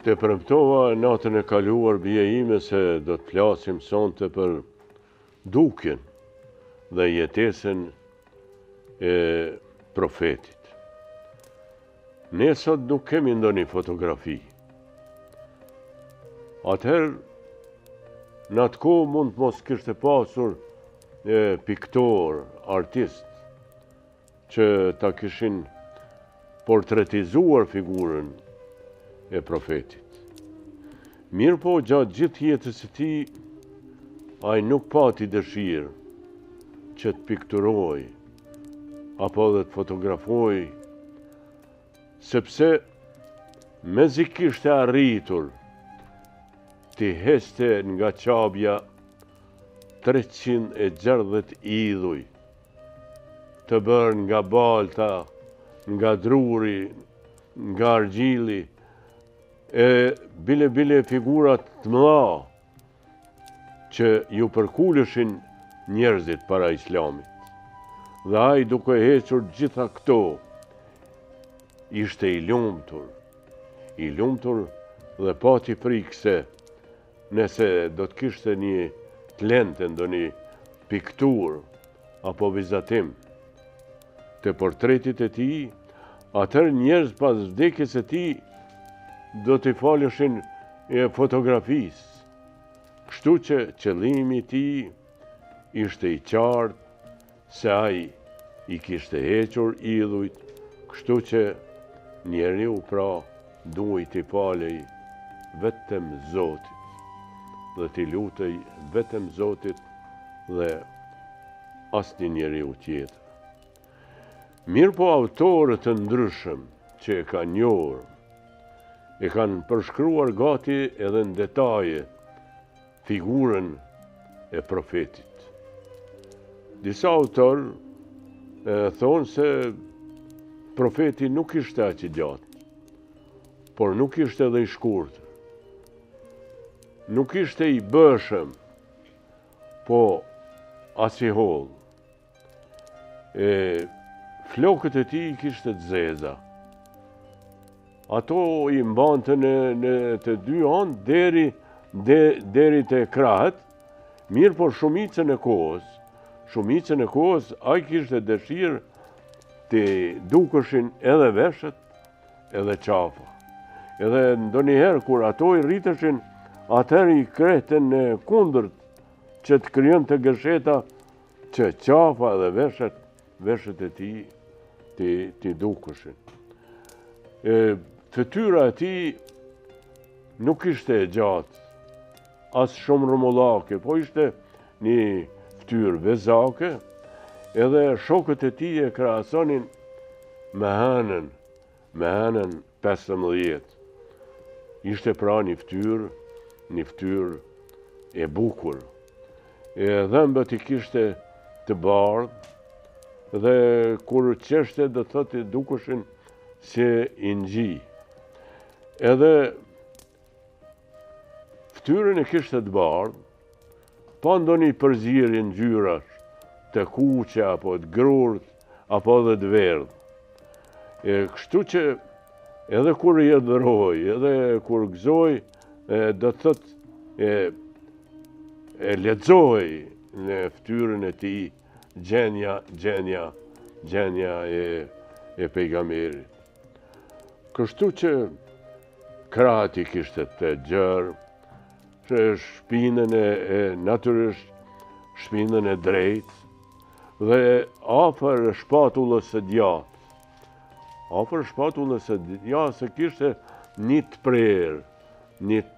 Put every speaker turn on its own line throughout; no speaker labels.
Të premtova natën e kaluar bie ime se do të flasim sonte për dukjen dhe jetesën e profetit. Ne sot nuk kemi ndonjë fotografi. Atëherë, në atë kohë mund të mos kishte pasur piktor, artist, që ta kishin portretizuar figurën e profetit. Mirë po, gjatë gjithë jetës së tij, ai nuk pati dëshirë që të pikturoj apo dhe të fotografoj, sepse mezi kishte arritur të heste nga qabja 360 idhuj, të bërë nga balta, nga druri, nga argjili, e bile figurat të mëdha që ju përkuleshin njerëzit para islamit. Dhe ai duke hequr gjitha këto, ishte i lumtur dhe pati frikë se nëse do të kishte një talent, ndonjë pikturë apo vizatim të portretit e tij, atëherë njerëz pas vdekjes së tij do t'i faleshin fotografisë. Kështu që qëllimi i tij ishte i qartë se ai i kishte hequr idhujt, kështu që njeriu pra duhej t'i falej vetëm Zotit dhe t'i lutej vetëm Zotit dhe asnjë njeriu tjetër. Mirë po, autorët të ndryshëm që e kanë njohur, e kanë përshkruar gati edhe në detaje figurën e profetit. Disa autorë thonë se profeti nuk ishte aq i gjatë, por nuk ishte edhe i shkurtër. Nuk ishte i bëshëm, po as i hollë. Flokët e tij kishte të zeza. Ato i mbante në të dy anë deri te krahët, mirë por shumicën e kohës ai kishte dëshirë të dukeshin edhe veshët, edhe qafa. Edhe ndonjëherë kur ato i rriteshin, atëherë i krehten në kundërt që të krijonte gësheta që qafa dhe veshët e tij të dukeshin. Fytyra e tij nuk ishte e gjatë, as shumë rumullake, po ishte një fytyrë vezake, edhe shokët e tij e krahasonin me hënën 15. Ishte pra një fytyrë e bukur. Dhëmbët i kishte të bardhë, dhe kur qeshte do thotë dukeshin si ingji. Edhe fytyrën e kishte të bardhë, pa ndonjë përzierje ngjyrash të kuqe apo të grurt apo edhe të verdhë. Kështu që edhe kur i adhuroi, edhe kur gëzoi, do thotë e lexoi në fytyrën e tij gjenja e pejgamberit. Kështu që krahët i kishte të gjerë, shpinën e natyrisht shpinën e drejtë, dhe afër shpatullës së djathtë. Afër shpatullës së djathtë se kishte një të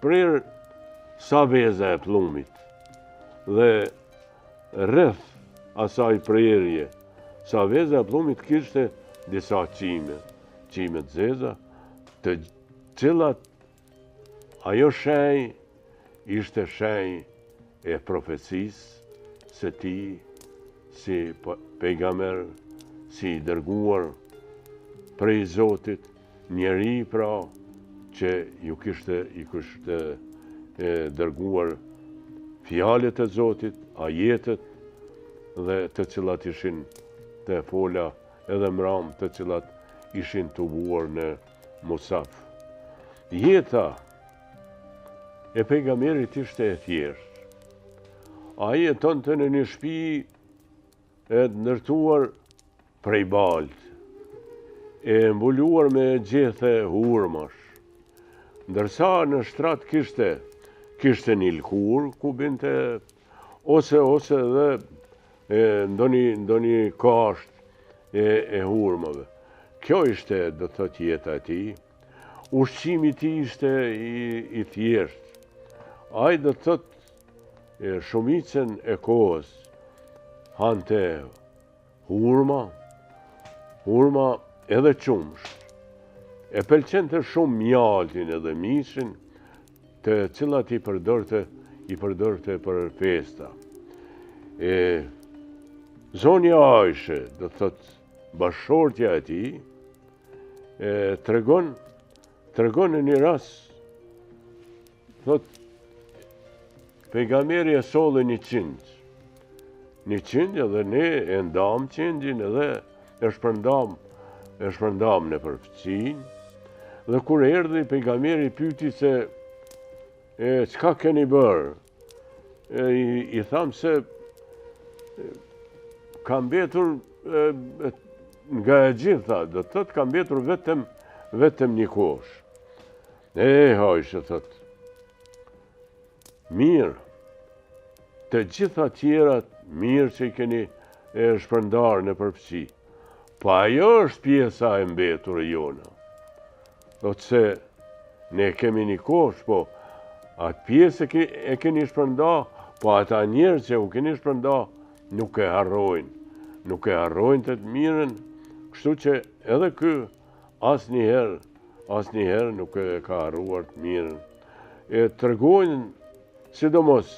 prerë sa veza e pllumit. Dhe rreth asaj prerje, sa veza e pllumit kishte disa qime të zeza, të cilat ajo shenjë ishte shenjë e profecisë së tij si pejgamber, si i dërguar prej Zotit, njeri pra që i kishte dërguar fjalët e Zotit, ajetet, dhe të cilat ishin të fola edhe mram, të cilat ishin tubuar në musaf. Jeta e pejgamberit ishte e thjesht. Ai jetonte në një shtëpi e ndërtuar prej baltë, e mbuluar me gjethe hurmash, ndërsa në shtrat kishte një lëkur ku binte ose dhe ndonjë kasht e hurmave. Kjo ishte, do të thotë, jeta e tij. Ushqimi i tij ishte i thjesht. Ai, do të thotë, shumicën e kohës hante hurma edhe qumsht. E pëlqente shumë mjaltin edhe mishin, të cilat i përdorte për festa. Zonja Ajshe, do të thotë, bashortja e tij, tregon në një rast, thotë, pejgamberi e solli 100 edhe ne e ndam 100-in edhe e shpërndam në përfëqin, dhe kur erdhi pejgamberi pyeti se çka keni bërë, i tham se kam mbetur nga e gjitha, do të thotë kam mbetur vetëm një kosh. Hajshe, thotë, mirë, të gjitha tjerat mirë që i keni shpërndarë në përfëqi. Pa ajo është pjesa e mbetur e jona. Do të se ne kemi një kosh, po atë pjesë e keni shpërnda, po ata njerë që u keni shpërnda nuk e harrojnë të mirën, kështu që edhe ky asnjëherë nuk e ka harruar të mirën. Tregojnë, sidomos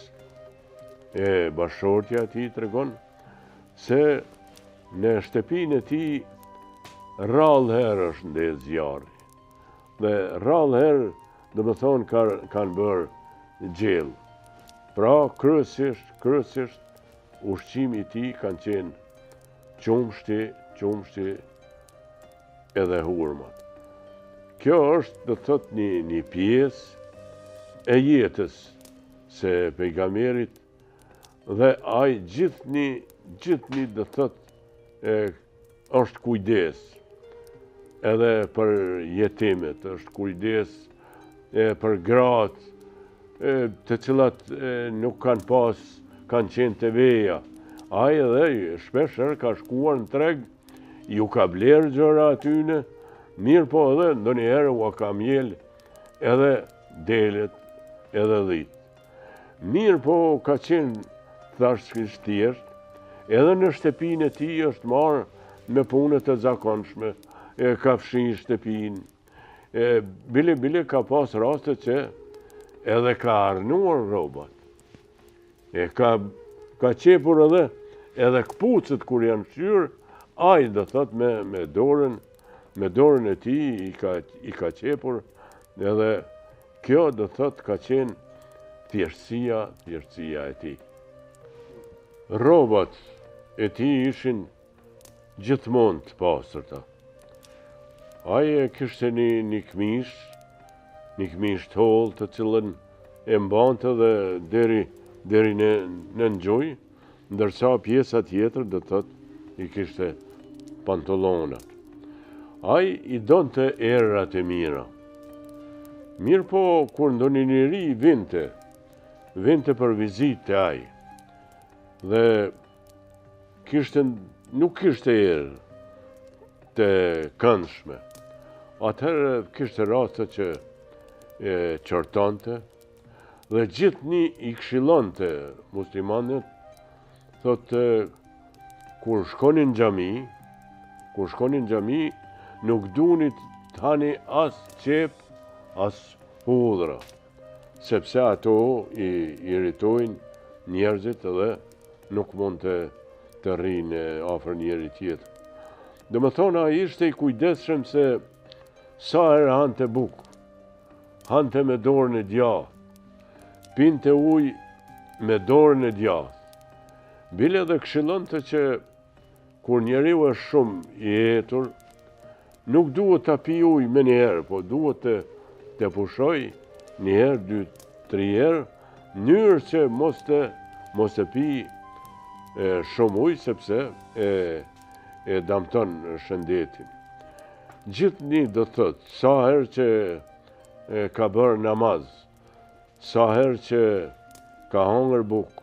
bashortja e tij tregon se në shtëpinë e tij rrallë herë është ndezë zjarri. Dhe rrallë herë, do të thonë, kanë bërë gjellë. Pra, kryesisht ushqimi i tij kanë qenë qumshti edhe hurmat. Kjo është, do të thotë, një pjesë e jetës se pejgamberit, dhe ai gjithni, do të thotë, është kujdes edhe për jetimet, është kujdes për gratë të cilat nuk kanë qenë të veja. Ai edhe shpeshherë ka shkuar në treg, ju ka blerë gjëra atyne, mirë po edhe ndonjëherë u ka mjel edhe delet edhe dhit. Mirë po ka qenë, thash, thjesht, edhe në shtëpinë e tij është marrë me punët e zakonshme, ka fshi shtëpinë. Bile ka pas raste që edhe ka arnuar rrobat. Ka qepur edhe këpucët kur janë fshyrë, ai, do thot, me dorën e tij i ka qepur, edhe kjo, do thot, ka qenë thjeshtësia e tij. Rrobat e tij ishin gjithmonë të pastërta. Ai kishte një këmishë të hollë, të cilën e mbante dhe deri në gjoj, ndërsa pjesa tjetër, do të thotë, i kishte pantallonat. Ai i donte errat e mira. Mirë po, kur ndonjë njeri vinte për vizitë te ai, dhe nuk kishte erë të këndshme, atëherë kishte raste që qortonte, dhe gjithni i këshillonte muslimanët, thotë, kur shkonin xhami, nuk duheni të hani as qep, as hudhra, sepse ato i irritojnë njerëzit edhe nuk mund të rrinë afër njëri tjetër. Dhe më thonë, ai ishte i kujdesshëm se sa herë hante bukë, hante me dorën e djathtë, pinte ujë me dorën e djathtë. Bile dhe këshillonte që kur njeriu është shumë i etur, nuk duhet ta pi ujë me njëherë, po duhet të pushoj njëherë, 3 herë, njërë që mos të pi shumë ujë, sepse e damton shëndetin. Gjithni do të thotë, sa herë që ka bërë namaz, sa herë që ka hongër bukë,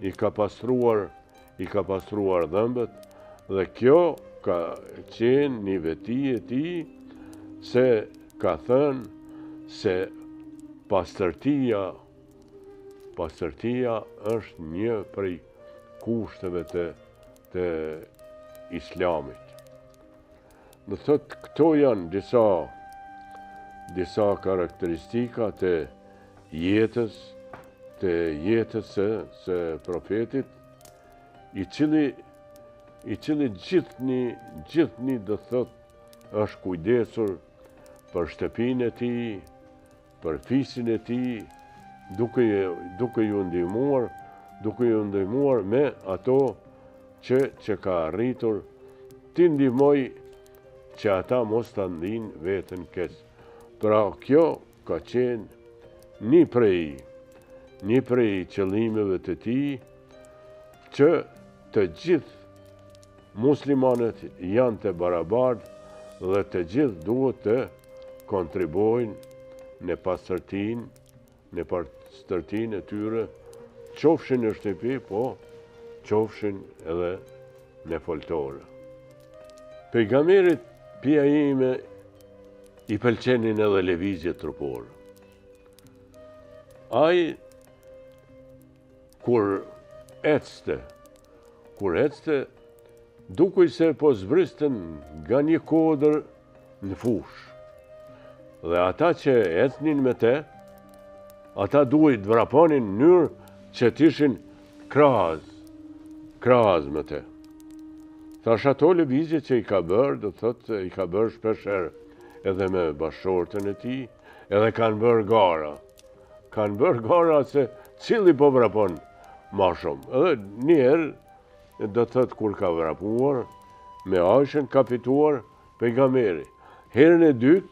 i ka pastruar dhëmbët, dhe kjo ka qenë një veti e ti, se ka thënë se pastërtia është një prej kushteve të islamit. Në thotë, këto janë disa karakteristika të jetës së profetit, i cili gjithni do thotë është kujdesur për shtëpinë e tij, për fisin e tij, duke ju ndihmuar me ato që ka arritur, ti ndihmoj që ata mos ta ndinë veten keq. Pra kjo ka qenë një prej qëllimeve të tij, që të gjithë muslimanët janë të barabartë dhe të gjithë duhet të kontribojnë në pastërtinë e tyre, qofshin në shtëpi, po qofshin edhe në foltore. Pejgamberit pia ime i pëlqenin edhe lëvizjet trupore. Ai kur ecte, dukuj se po zbristen nga një kodër në fush. Dhe ata që ecnin me te, ata duhet vraponin në mënyrë që t'ishin krahas me te. Thash ato lëvizje që i ka bërë, do thotë i ka bërë shpesher edhe me bashortën e tij, edhe kanë bërë gara. Kanë bërë gara se cili po vrapon ma shumë. Edhe njerë, do thotë kur ka vrapuar, me Aishën ka fituar pejgamberi. Herën e dytë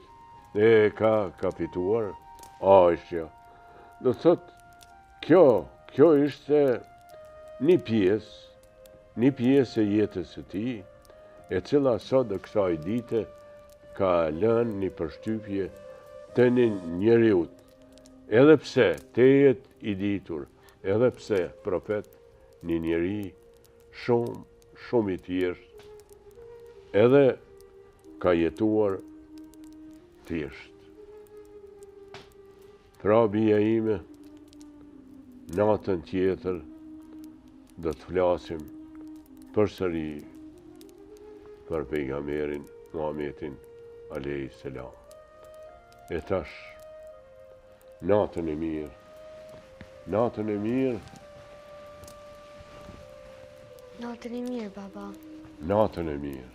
ka fituar Aishja. Do thotë kjo ishte një pjesë e jetës së tij, e cila sot dhe kësaj dite ka lënë një përshtypje të një njeriut. Edhe pse të jetë i ditur, edhe pse profet, një njeri shumë i thjesht, edhe ka jetuar thjesht. Pra bija ime, natën tjetër do të flasim përsëri për pejgamberin Muhamedin alayhi salam. E tash, natën e mirë. Natën e mirë,
baba.
Natën e mirë.